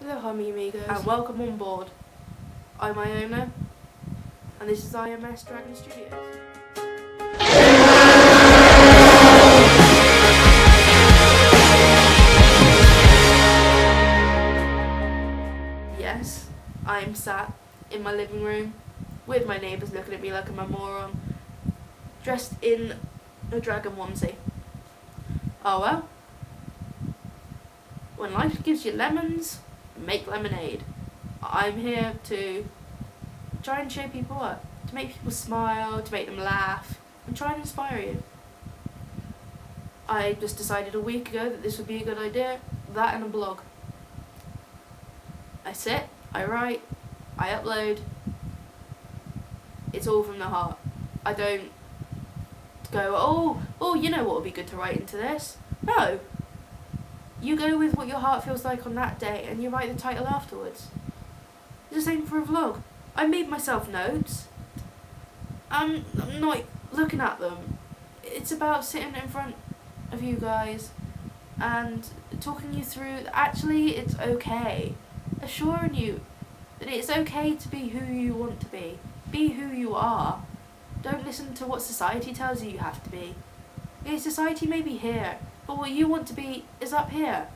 Aloha me amigos. And welcome on board. I'm Iona, and this is IMS Dragon Studios. Yes, I'm sat in my living room with my neighbours looking at me like I'm a moron, dressed in a dragon onesie. Oh well. When life gives you lemons, make lemonade. I'm here to try and cheer people up, to make people smile, to make them laugh, and try and inspire you. I just decided a week ago that this would be a good idea, that and a blog. I sit, I write, I upload. It's all from the heart. I don't go, oh, you know what would be good to write into this? No. You go with what your heart feels like on that day and you write the title afterwards. It's the same for a vlog. I made myself notes. I'm not looking at them. It's about sitting in front of you guys and talking you through actually it's okay. Assuring you that it's okay to be who you want to be. Be who you are. Don't listen to what society tells you have to be. Okay, society may be here, but what you want to be is up here.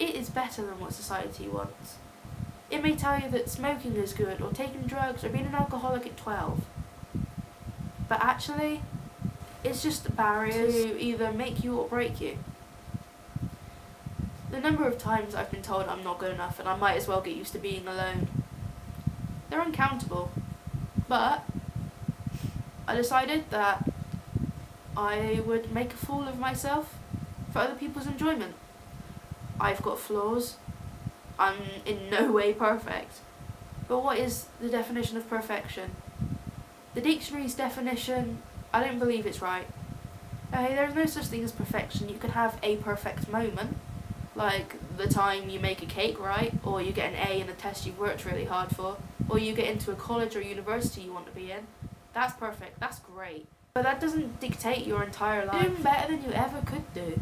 It is better than what society wants. It may tell you that smoking is good, or taking drugs, or being an alcoholic at 12. But actually, it's just barriers to either make you or break you. The number of times I've been told I'm not good enough and I might as well get used to being alone, they're uncountable. But I decided that I would make a fool of myself for other people's enjoyment. I've got flaws. I'm in no way perfect. But what is the definition of perfection? The dictionary's definition, I don't believe it's right. There's no such thing as perfection. You can have a perfect moment, like the time you make a cake right, or you get an A in a test you've worked really hard for, or you get into a college or university you want to be in. That's perfect. That's great. But that doesn't dictate your entire life. You're doing better than you ever could do.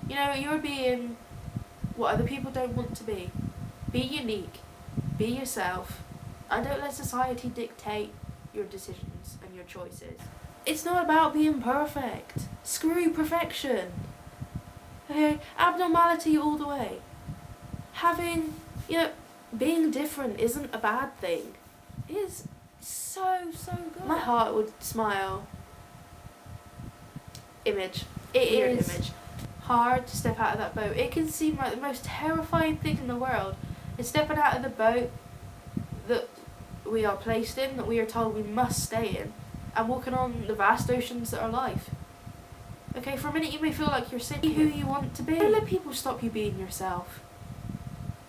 You know, you're being what other people don't want to be. Be unique. Be yourself. And don't let society dictate your decisions and your choices. It's not about being perfect. Screw perfection. Okay, abnormality all the way. Being different isn't a bad thing. It is so good. My heart would smile. Image. It is image. Hard to step out of that boat. It can seem like the most terrifying thing in the world. It's stepping out of the boat that we are placed in, that we are told we must stay in, and walking on the vast oceans that are life. Okay, for a minute you may feel like you're sinking. Be who you want to be. Don't let people stop you being yourself.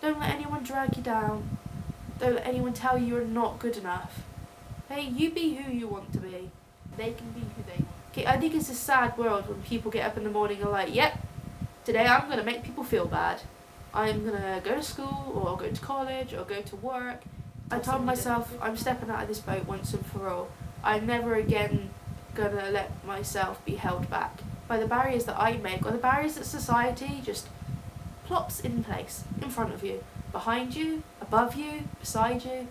Don't let anyone drag you down. Don't let anyone tell you you're not good enough. Hey, you be who you want to be. They can be who they want. Okay, I think it's a sad world when people get up in the morning and are like, yep, today I'm going to make people feel bad. I'm going to go to school, or go to college, or go to work. I told myself I'm stepping out of this boat once and for all. I'm never again going to let myself be held back by the barriers that I make, or the barriers that society just plops in place in front of you, behind you, above you, beside you.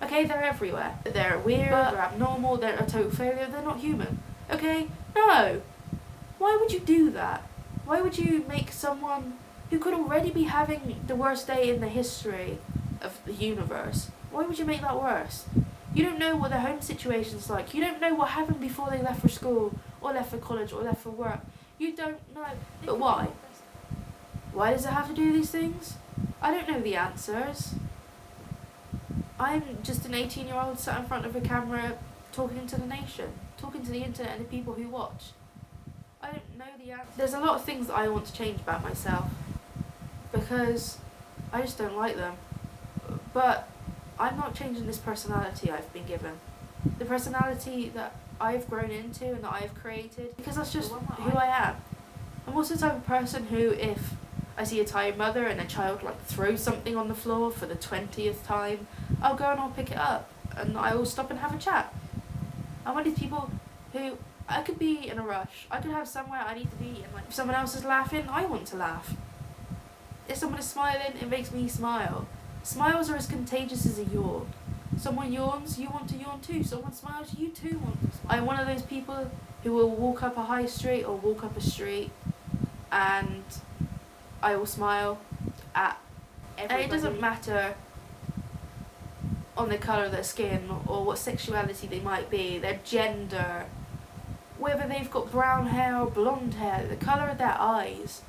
Okay, they're everywhere. They're weird, they're abnormal, they're a total failure, they're not human. Okay? No. Why would you do that? Why would you make someone who could already be having the worst day in the history of the universe, why would you make that worse? You don't know what their home situation's like. You don't know what happened before they left for school, or left for college, or left for work. You don't know. But why? Why does it have to do these things? I don't know the answers. I'm just an 18-year-old sat in front of a camera talking to the nation, talking to the internet and the people who watch. I don't know the answer. There's a lot of things that I want to change about myself because I just don't like them. But I'm not changing this personality I've been given. The personality that I've grown into and that I've created, because that's just who I am. I'm also the type of person who, if I see a tired mother and a child throws something on the floor for the 20th time, I'll go and I'll pick it up and I will stop and have a chat. I'm one of these people who, I could be in a rush. I could have somewhere I need to be, and if someone else is laughing, I want to laugh. If someone is smiling, it makes me smile. Smiles are as contagious as a yawn. Someone yawns, you want to yawn too. Someone smiles, you too want to smile. I'm one of those people who will walk up a high street or walk up a street and I will smile at everybody. And it doesn't matter on the colour of their skin or what sexuality they might be, their gender, whether they've got brown hair or blonde hair, the colour of their eyes,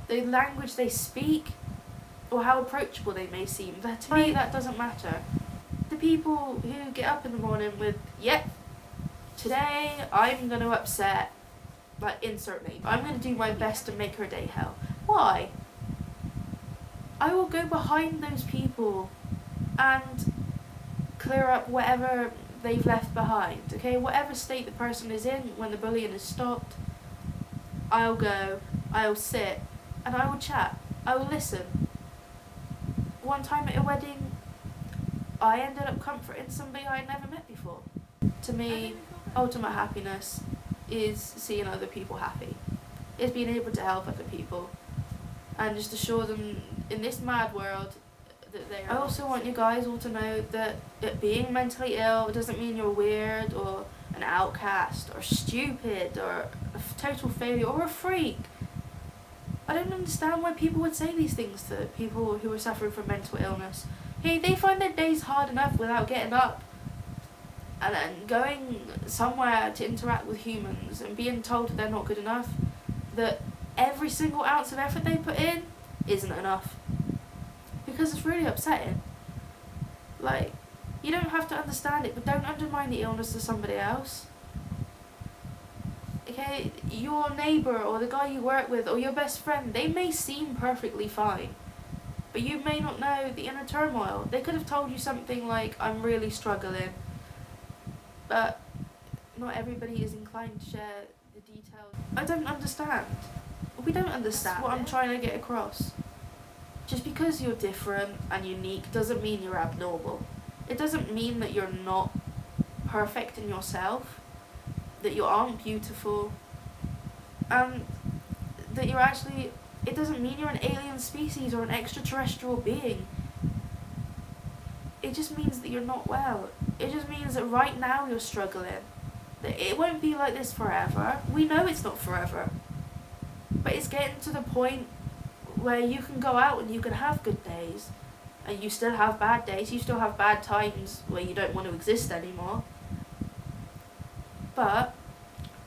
the language they speak, or how approachable they may seem. To me, that doesn't matter. The people who get up in the morning with, yep, today I'm going to upset, like, insert name. I'm going to do my best to make her day hell. Why? I will go behind those people and clear up whatever they've left behind, okay? Whatever state the person is in when the bullying is stopped, I'll go, I'll sit, and I will chat. I will listen. One time at a wedding, I ended up comforting somebody I had never met before. To me, ultimate happiness is seeing other people happy. Is being able to help other people and just assure them in this mad world that they are. I also want you guys all to know that being mentally ill doesn't mean you're weird or an outcast or stupid or a total failure or a freak. I don't understand why people would say these things to people who are suffering from mental illness. Hey, they find their days hard enough without getting up and then going somewhere to interact with humans and being told that they're not good enough, that every single ounce of effort they put in isn't enough. Because it's really upsetting. Like, you don't have to understand it, but don't undermine the illness of somebody else. Okay, your neighbour or the guy you work with or your best friend, they may seem perfectly fine, but you may not know the inner turmoil. They could have told you something like, I'm really struggling, but not everybody is inclined to share the details. I don't understand. We don't understand. That's what I'm trying to get across. Just because you're different and unique doesn't mean you're abnormal. It doesn't mean that you're not perfect in yourself, that you aren't beautiful, and that you're actually, it doesn't mean you're an alien species or an extraterrestrial being. It just means that you're not well. It just means that right now you're struggling. That it won't be like this forever. We know it's not forever. But it's getting to the point where you can go out and you can have good days, and you still have bad days, you still have bad times where you don't want to exist anymore. But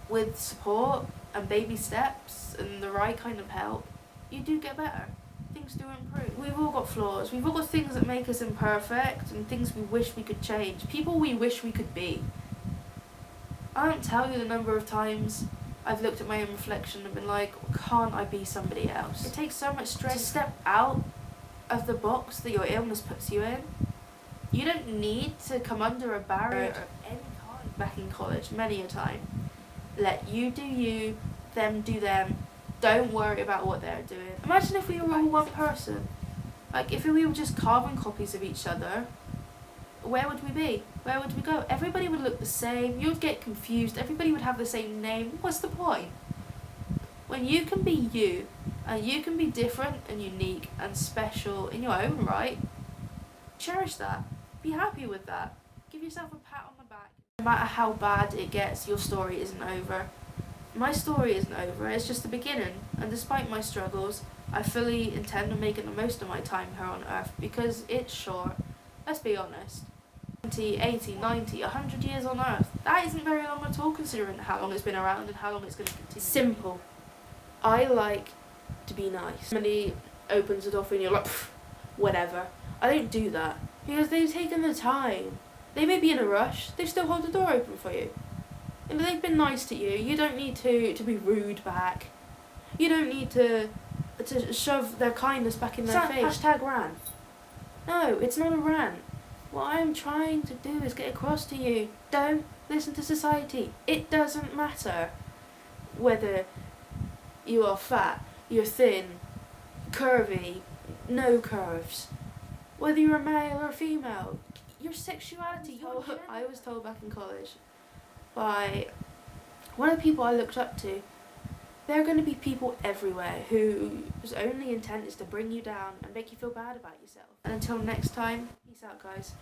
with support and baby steps and the right kind of help, you do get better. Things do improve. We've all got flaws. We've all got things that make us imperfect and things we wish we could change. People we wish we could be. I don't tell you the number of times I've looked at my own reflection and been like, can't I be somebody else? It takes so much strength to step out of the box that your illness puts you in. You don't need to come under a barrier of any kind. Back in college, many a time. Let you do you, them do them. Don't worry about what they're doing. Imagine if we were all one person. Like, if we were just carbon copies of each other, where would we be? Where would we go? Everybody would look the same. You would get confused. Everybody would have the same name. What's the point? When you can be you, and you can be different and unique and special in your own right, cherish that. Be happy with that. Give yourself a pat on the back. No matter how bad it gets, your story isn't over. My story isn't over, it's just the beginning, and despite my struggles, I fully intend on making the most of my time here on Earth, because it's short. Let's be honest. 70, 80, 90, 100 years on Earth. That isn't very long at all, considering how long it's been around and how long it's going to continue. Simple. I like to be nice. Somebody opens the door for you and you're like, whatever. I don't do that, because they've taken the time. They may be in a rush, they still hold the door open for you. And they've been nice to you. You don't need to be rude back. You don't need to shove their kindness back in their face. Hashtag rant. No, it's not a rant. What I'm trying to do is get across to you. Don't listen to society. It doesn't matter whether you are fat, you're thin, curvy, no curves. Whether you're a male or a female. Your sexuality. I was told back in college by one of the people I looked up to There are going to be people everywhere whose only intent is to bring you down and make you feel bad about yourself. And until next time, peace out, guys.